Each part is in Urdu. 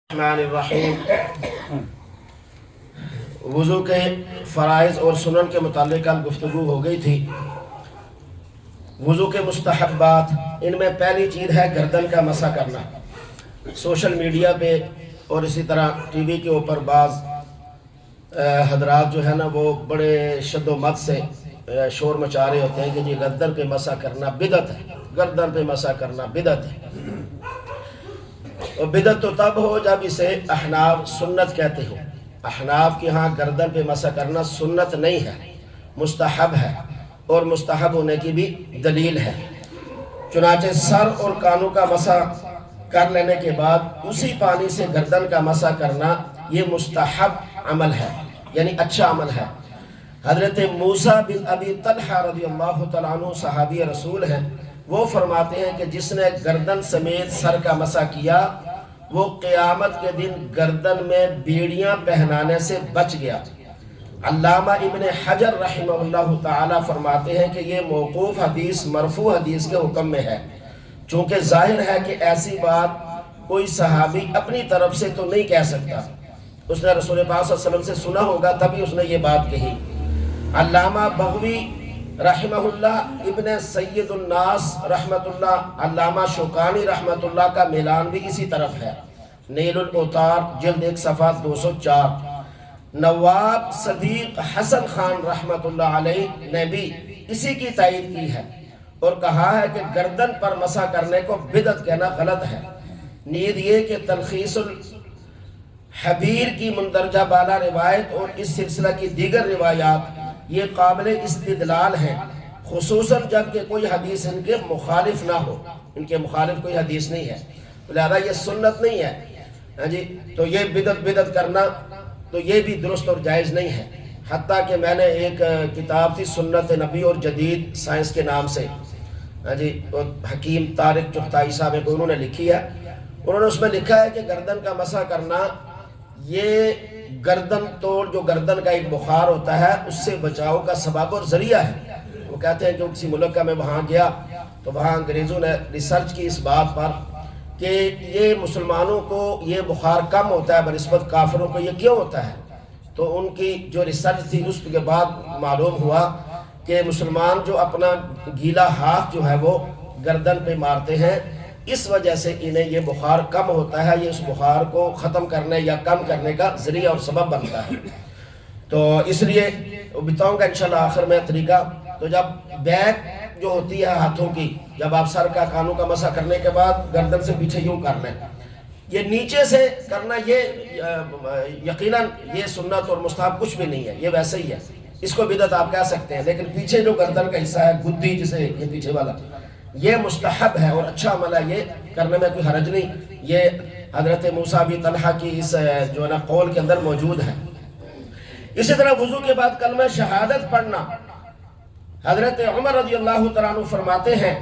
الرحمن الرحیم۔ وضو کے فرائض اور سنن کے متعلق کل گفتگو ہو گئی تھی۔ وضو کے مستحبات، ان میں پہلی چیز ہے گردن کا مسح کرنا۔ سوشل میڈیا پہ اور اسی طرح ٹی وی کے اوپر بعض حضرات جو ہے نا وہ بڑے شد و مت سے شور مچا رہے ہوتے ہیں کہ جی گردن پہ مسح کرنا بدعت ہے، گردن پہ مسح کرنا بدعت ہے۔ اور بدعت تو تب ہو جب اسے احناف سنت کہتے ہو۔ احناف کے ہاں گردن پہ مسح کرنا سنت نہیں ہے، مستحب ہے، اور مستحب ہونے کی بھی دلیل ہے۔ چنانچہ سر اور کانوں کا مسح کر لینے کے بعد اسی پانی سے گردن کا مسح کرنا یہ مستحب عمل ہے، یعنی اچھا عمل ہے۔ حضرت موسیٰ بن ابی طلحہ رضی اللہ تعالیٰ عنہ صحابی رسول ہیں، وہ فرماتے ہیں کہ جس نے گردن سمیت سر کا مسح کیا وہ قیامت کے دن گردن میں بیڑیاں پہنانے سے بچ گیا۔ علامہ ابن حجر رحمہ اللہ تعالی فرماتے ہیں کہ یہ موقوف حدیث مرفوع حدیث کے حکم میں ہے، چونکہ ظاہر ہے کہ ایسی بات کوئی صحابی اپنی طرف سے تو نہیں کہہ سکتا، اس نے رسول پاک صلی اللہ علیہ وسلم سے سنا ہوگا تبھی اس نے یہ بات کہی۔ علامہ بغوی رحمہ اللہ، ابن سید الناس رحمۃ اللہ، علامہ شوکانی رحمۃ اللہ کا میلان بھی اسی طرف ہے، نیل الاوتار جلد 1 صفحہ 204۔ نواب صدیق حسن خان رحمۃ اللہ علیہ نے بھی اسی کی تائید کی ہے اور کہا ہے کہ گردن پر مسح کرنے کو بدعت کہنا غلط ہے۔ نیز یہ کہ تلخیص الحبیر کی مندرجہ بالا روایت اور اس سلسلہ کی دیگر روایات یہ قابل استدلال ہیں، خصوصاً جب کہ کوئی حدیث ان کے مخالف نہ ہو، ان کے مخالف کوئی حدیث نہیں ہے، لہذا یہ سنت نہیں ہے جی، تو یہ بدعت کرنا تو یہ بھی درست اور جائز نہیں ہے۔ حتیٰ کہ میں نے ایک کتاب تھی سنت نبی اور جدید سائنس کے نام سے جی، حکیم طارق چغتائی صاحب کو انہوں نے لکھی ہے، انہوں نے اس میں لکھا ہے کہ گردن کا مسح کرنا یہ گردن توڑ، جو گردن کا ایک بخار ہوتا ہے اس سے بچاؤ کا سبب اور ذریعہ ہے۔ وہ کہتے ہیں کہ کسی ملک کا میں وہاں گیا تو وہاں انگریزوں نے ریسرچ کی اس بات پر کہ یہ مسلمانوں کو یہ بخار کم ہوتا ہے بنسبت کافروں کو، یہ کیوں ہوتا ہے؟ تو ان کی جو ریسرچ تھی اس کے بعد معلوم ہوا کہ مسلمان جو اپنا گیلا ہاتھ جو ہے وہ گردن پہ مارتے ہیں، اس وجہ سے انہیں یہ بخار کم ہوتا ہے، یہ اس بخار کو ختم کرنے یا کم کرنے کا ذریعہ اور سبب بنتا ہے۔ تو اس لیے بتاؤں گا انشاءاللہ آخر میں طریقہ۔ تو جب بیک جو ہوتی ہے ہاتھوں کی، جب آپ سر کا کانوں کا مسح کرنے کے بعد گردن سے پیچھے یوں کر لیں، یہ نیچے سے کرنا یہ یقیناً یہ سنت اور مستحب کچھ بھی نہیں ہے، یہ ویسے ہی ہے، اس کو بدعت آپ کہہ سکتے ہیں، لیکن پیچھے جو گردن کا حصہ ہے گدی جسے یہ پیچھے والا، یہ مستحب ہے اور اچھا عمل ہے، یہ کرنے میں کوئی حرج نہیں۔ یہ حضرت موسیٰ بن طلحہ کی اس جو ہے نا قول کے اندر موجود ہے۔ اسی طرح وضو کے بعد کلمہ شہادت پڑھنا، حضرت عمر رضی اللہ تعالیٰ عنہ فرماتے ہیں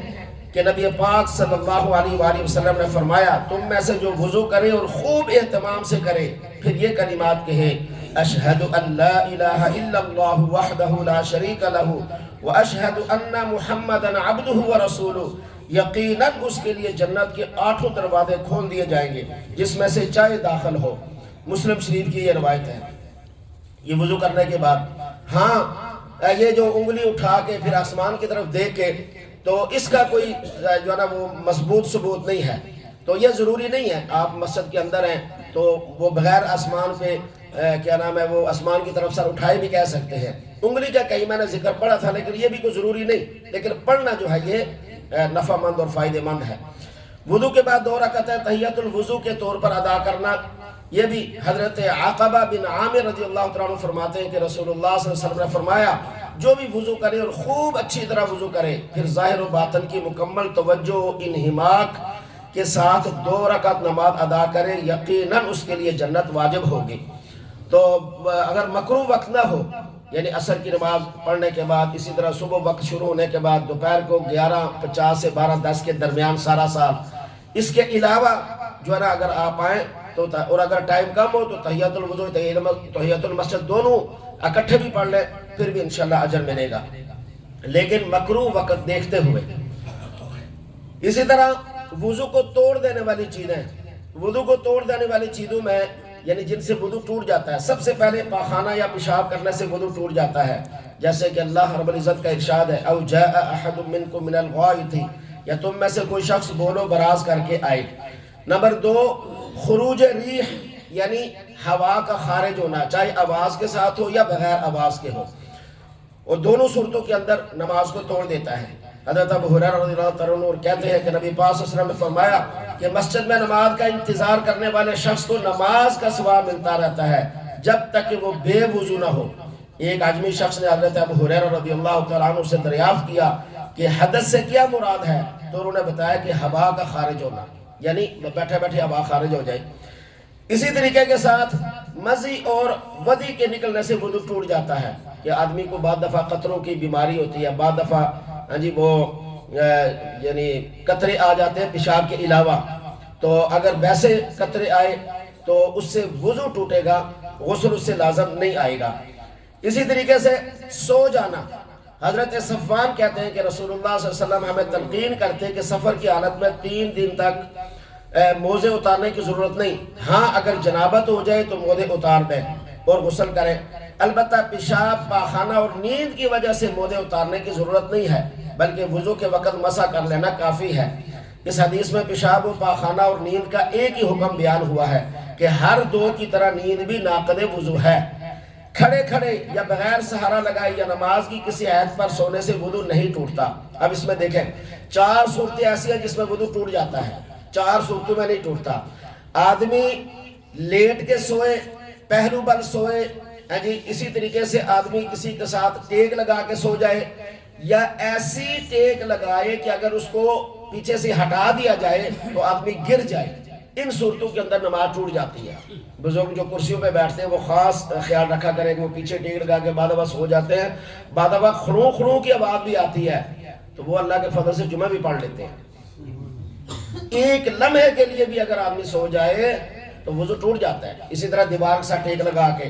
کہ نبی پاک صلی اللہ علیہ وآلہ وسلم نے فرمایا تم میں سے جو وضو کرے اور خوب اہتمام سے کرے پھر یہ کلمات کہے، اشہد ان لا الہ الا اللہ وحدہ لا شریک لہ واشہد ان محمدًا عبدہ ورسولہ، یقیناً اس کے لیے جنت کے 8 دروازے کھول دیے جائیں گے جس میں سے چاہے داخل ہو۔ مسلم شریف کی یہ روایت ہے۔ یہ وضو کرنے کے بعد ہاں یہ جو انگلی اٹھا کے پھر آسمان کی طرف دیکھ کے، تو اس کا کوئی جو ہے نا وہ مضبوط ثبوت نہیں ہے، تو یہ ضروری نہیں ہے۔ آپ مسجد کے اندر ہیں تو وہ بغیر آسمان پہ کیا نام ہے وہ آسمان کی طرف سر اٹھائے بھی کہہ سکتے ہیں۔ انگلی کا کہیں میں نے ذکر پڑھا تھا لیکن یہ بھی کوئی ضروری نہیں، لیکن پڑھنا جو ہے یہ نفع مند اور فائدہ مند ہے۔ وضو کے بعد 2 رکعتیں تحیۃ الوضو کے طور پر ادا کرنا، یہ بھی حضرت عقبہ بن عامر رضی اللہ تعالیٰ عنہ فرماتے ہیں کہ رسول اللہ صلی اللہ علیہ وسلم نے فرمایا جو بھی وضو کرے اور خوب اچھی طرح وضو کرے پھر ظاہر و باطن کی مکمل توجہ و انہماک کے ساتھ 2 رکعت نماز ادا کرے، یقیناً اس کے لیے جنت واجب ہوگی۔ تو اگر مکروہ وقت نہ ہو، یعنی عصر کی نماز پڑھنے کے بعد، اسی طرح صبح وقت شروع ہونے کے بعد، دوپہر کو 11:50 سے 12:10 کے درمیان سارا سال، اس کے علاوہ جو ہے نا اگر آپ آئیں تو، اور اگر ٹائم کم ہو تو تحیۃ الوضو تحیۃ المسجد دونوں اکٹھے بھی پڑھ لیں پھر بھی انشاءاللہ اجر ملے گا، لیکن مکروہ وقت دیکھتے ہوئے۔ اسی طرح وضو کو توڑ دینے والی چیزیں وضو کو توڑ دینے والی چیزوں میں یعنی جن سے وضو ٹوٹ جاتا ہے، سب سے پہلے پاخانہ یا پیشاب کرنے سے وضو ٹوٹ جاتا ہے، جیسے کہ اللہ رب العزت کا ارشاد ہے او جاء احد منکم من الغائط، یا تم میں سے کوئی شخص بولو براز کر کے آئے۔ نمبر 2 خروج ریح یعنی ہوا کا خارج ہونا، چاہے آواز کے ساتھ ہو یا بغیر آواز کے ہو، اور دونوں صورتوں کے اندر نماز کو توڑ دیتا ہے۔ حضرت ابو ہریرہ رضی اللہ تعالیٰ عنہ کہتے ہیں کہ نبی پاک صلی اللہ علیہ وسلم نے فرمایا کہ مسجد میں نماز کا انتظار کرنے والے شخص کو نماز کا ثواب ملتا رہتا ہے جب تک کہ وہ بے وضو نہ ہو۔ ایک عجمی شخص نے حضرت ابو ہریرہ رضی اللہ تعالیٰ عنہ سے دریافت کیا کہ حدث سے کیا مراد ہے، تو انہوں نے بتایا کہ ہوا کا خارج ہونا، یعنی بیٹھے بیٹھے ہوا خارج ہو جائے۔ اسی طریقے کے ساتھ مزی اور ودی کے نکلنے سے وضو ٹوٹ جاتا ہے، کہ آدمی کو بعض دفعہ قطروں کی بیماری ہوتی ہے، بعض دفعہ وہ یعنی قطرے آ جاتے ہیں پیشاب کے علاوہ، تو اگر ویسے قطرے آئے تو اس سے وضو ٹوٹے گا، غسل اس سے لازم نہیں آئے گا۔ اسی طریقے سے سو جانا، حضرت صفوان کہتے ہیں کہ رسول اللہ صلی اللہ علیہ وسلم ہمیں تلقین کرتے کہ سفر کی حالت میں 3 دن تک موزے اتارنے کی ضرورت نہیں، ہاں اگر جنابت ہو جائے تو موزے اتار دیں اور غسل کریں، البتہ پیشاب، پاخانہ اور نیند کی وجہ سے موزے اتارنے کی ضرورت نہیں ہے، بلکہ وضو کے وقت مسح کر لینا کافی ہے۔ اس حدیث میں پیشاب و پاخانہ اور نیند کا ایک ہی حکم بیان ہوا ہے کہ ہر دو کی طرح نیند بھی ناقض وضو ہے۔ کھڑے کھڑے یا بغیر سہارا لگائے یا نماز کی کسی عہد پر سونے سے وضو نہیں ٹوٹتا۔ اب اس میں دیکھیں 4 صورتیں ایسی ہیں جس میں وضو ٹوٹ جاتا ہے، 4 صورتوں میں نہیں ٹوٹتا۔ آدمی لیٹ کے سوئے، پہلو بل سوئے، اسی طریقے سے آدمی کسی کے ساتھ ٹیک لگا کے سو جائے، یا ایسی ٹیک لگائے کہ اگر اس کو پیچھے سے ہٹا دیا جائے تو آدمی گر جائے، ان صورتوں کے اندر نماز ٹوٹ جاتی ہے۔ بزرگ جو کرسیوں پہ بیٹھتے ہیں وہ خاص خیال رکھا کریں کہ وہ پیچھے ٹیک لگا کے بعد وقت سو جاتے ہیں، بعد وقت خروں خروں کی آواز بھی آتی ہے تو وہ اللہ کے فضل سے جمعہ بھی پڑھ لیتے ہیں۔ ایک لمحے کے لیے بھی اگر آدمی سو جائے تو وضو ٹوٹ جاتا ہے۔ اسی طرح دیوار کے ساتھ ٹیک لگا کے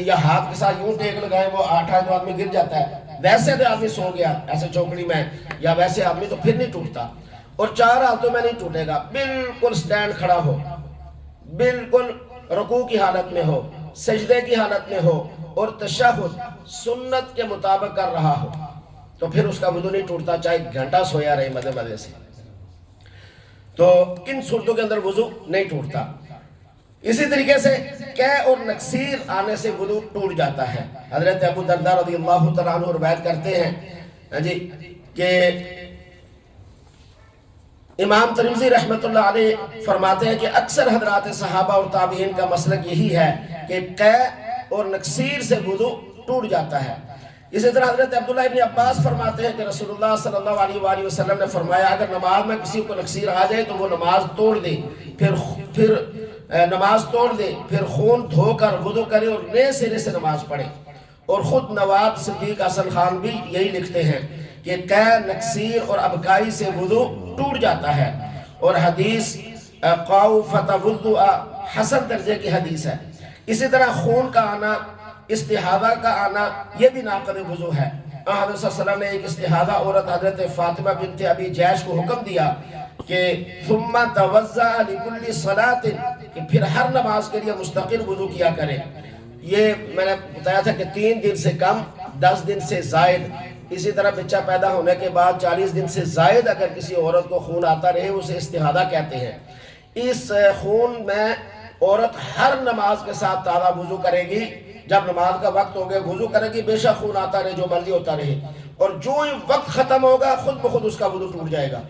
یا ہاتھ کے ساتھ یوں ٹیک لگائے وہ آٹھا تو آدمی گر جاتا ہے، ویسے تو آدمی سو گیا ایسے چوکڑی میں یا ویسے آدمی تو پھر نہیں ٹوٹتا۔ اور 4 حالتوں میں نہیں ٹوٹے گا، بالکل سٹینڈ کھڑا ہو، بالکل رکوع کی حالت میں ہو، سجدے کی حالت میں ہو، اور تشہد سنت کے مطابق کر رہا ہو تو پھر اس کا وضو نہیں ٹوٹتا، چاہے گھنٹہ سویا رہے مزے مزے سے۔ تو ان صورتوں کے اندر وضو نہیں ٹوٹتا۔ اسی طریقے سے قے اور نکسیر آنے سے وضو ٹوٹ جاتا ہے۔ حضرت ابو درداء رضی اللہ تعالیٰ عنہ روایت کرتے ہیں کہ امام ترمذی رحمۃ اللہ علیہ فرماتے ہیں کہ اکثر حضرات صحابہ اور تابعین کا مسلک یہی ہے کہ قے اور نکسیر سے وضو ٹوٹ جاتا ہے۔ اسی طرح حضرت عبداللہ ابن عباس فرماتے ہیں کہ رسول اللہ صلی اللہ علیہ وآلہ وسلم نے فرمایا اگر نماز میں کسی کو نکسیر آ جائے تو وہ نماز توڑ دے، پھر نماز توڑ دے، پھر خون دھو کر وضو کرے اور نئے سرے سے نماز پڑھے۔ اور خود نواب صدیق حسن خان بھی یہی لکھتے ہیں کہ قے، نکسیر اور ابکائی سے وضو ٹوٹ جاتا ہے، اور حدیث قاؤ فتوضؤ حسن درجے کی حدیث ہے۔ اسی طرح خون کا آنا، استحاضہ کا آنا، یہ بھی ناقض وضو ہے۔ حضرت صلی اللہ علیہ وسلم نے ایک استحاضہ عورت حضرت فاطمہ بنت ابی جیش کو حکم دیا کہ ثم توضأ لكل صلاة، کہ پھر ہر نماز کے لیے مستقل وضو کیا کرے۔ یہ میں نے بتایا تھا کہ 3 دن سے کم، 10 دن سے زائد، اسی طرح بچہ پیدا ہونے کے بعد 40 دن سے زائد اگر کسی عورت کو خون آتا رہے اسے استحاضہ کہتے ہیں۔ اس خون میں عورت ہر نماز کے ساتھ تازہ وضو کرے گی، جب نماز کا وقت ہو گیا وضو کرے گی، بے شک خون آتا رہے جو مرضی ہوتا رہے، اور جو ہی وقت ختم ہوگا خود بخود اس کا وضو ٹوٹ جائے گا،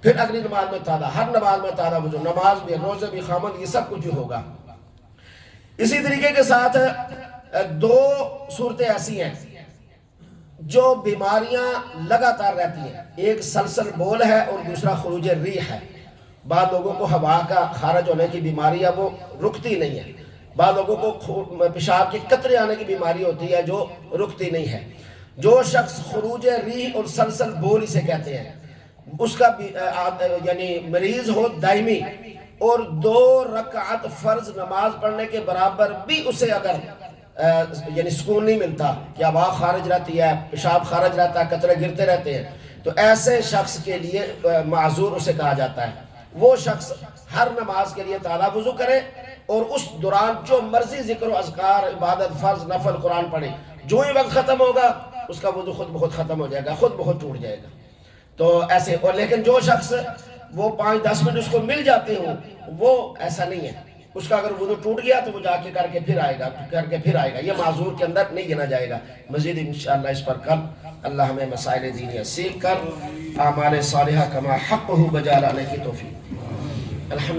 پھر اگلی نماز میں تازہ، ہر نماز میں تازہ وضو، نماز بھی، روزے بھی، خامد، یہ سب کچھ ہی ہوگا۔ اسی طریقے کے ساتھ 2 صورتیں ایسی ہیں جو بیماریاں لگاتار رہتی ہیں، ایک سلسل بول ہے اور دوسرا خروج ریح ہے۔ بعض لوگوں کو ہوا کا خارج ہونے کی بیماری ہے وہ رکتی نہیں ہے، بعض لوگوں کو پیشاب کے قطرے آنے کی بیماری ہوتی ہے جو رکتی نہیں ہے۔ جو شخص خروج ریح اور سلسل بول اسے کہتے ہیں، اس کا یعنی مریض ہو دائمی اور 2 رکعت فرض نماز پڑھنے کے برابر بھی اسے اگر یعنی سکون نہیں ملتا کہ ہوا خارج رہتی ہے، پیشاب خارج رہتا ہے، قطرے گرتے رہتے ہیں، تو ایسے شخص کے لیے معذور اسے کہا جاتا ہے۔ وہ شخص ہر نماز کے لیے تازہ وضو کرے اور اس دوران جو مرضی ذکر و اذکار، عبادت، فرض، نفل، قرآن پڑھے، جو ہی وقت ختم ہوگا اس کا وضو خود بخود ختم ہو جائے گا، خود بخود ٹوٹ جائے گا. تو ایسے. اور لیکن جو شخص وہ 5-10 منٹ اس کو مل جاتے ہوں وہ ایسا نہیں ہے، اس کا اگر وضو ٹوٹ گیا تو وہ جا کے کر کے پھر آئے گا، یہ معذور کے اندر نہیں گنا جائے گا. مزید انشاءاللہ اس پر کل اللہ ہمیں مسائل دینیہ سیکھ کر اعمال صالحہ کما حقہ بجا لانے کی توفیق. الحمد